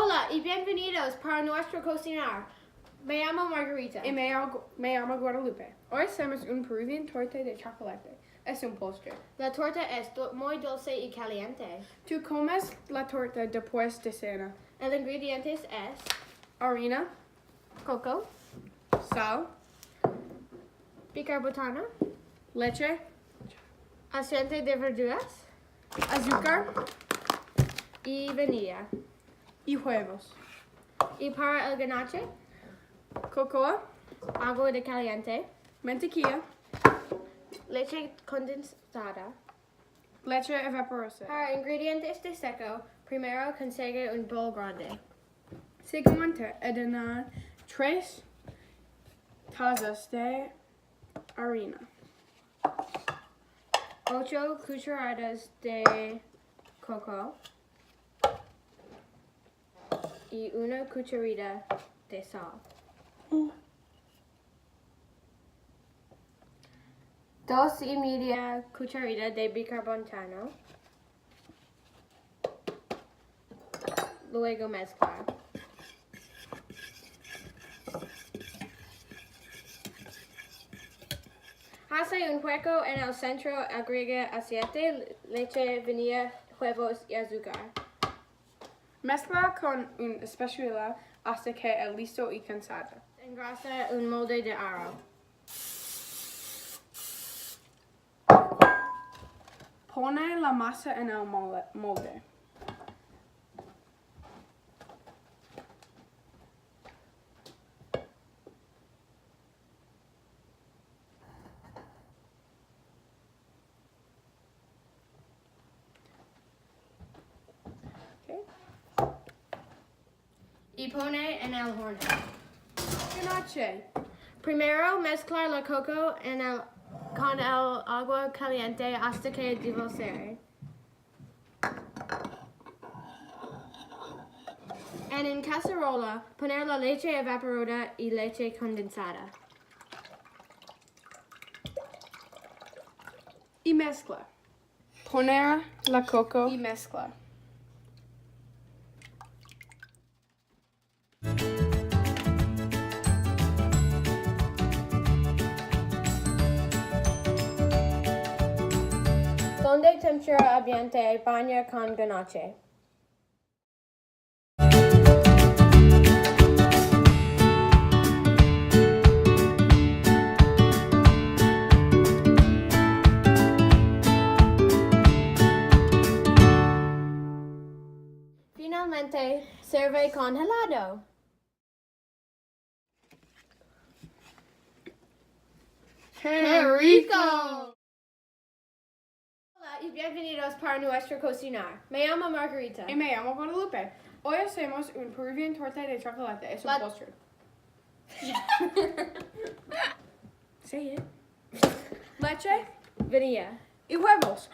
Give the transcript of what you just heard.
Hola y bienvenidos para nuestro cocinar. Me llamo Margarita. Y me llamo Guadalupe. Hoy hacemos un Peruvian torta de chocolate. Es un postre. La torta es muy dulce y caliente. Tú comes la torta después de cena. El ingredientes es Harina, coco, sal, bicarbonate, leche, aceite de verduras azúcar y vainilla. y huevos. Y para el ganache, Cocoa, agua de caliente, mantequilla, leche condensada. leche evaporada. Para ingredientes de seco, primero consigue un bol grande. Segundo, ordenar 3 tazas de harina, 8 cucharadas de coco y 1 cucharita de sal. 2 1/2 cucharita de bicarbonato. Luego mezclar. Hace un hueco en el centro, agrega aceite, leche, vainilla, huevos y azúcar. Mezcla con una espátula hasta que es listo y cansado. Engrasa un molde de arroz. Pone la masa en el molde. Okay. Y pone en el horno. Ganache. Primero mezclar la coco con el agua caliente hasta que divorcie. En cacerola, poner la leche evaporada y leche condensada. Y mezcla. Poner la coco y mezcla. Donde temperatura ambiente, baña con ganache. Finalmente, sirve con helado. ¡Qué rico! Hola y bienvenidos para nuestro cocinar. Me llamo Margarita. Y me llamo Guadalupe. Hoy hacemos un Peruvian torta de chocolate. Es un postre. Say it. Leche Vainilla. y huevos.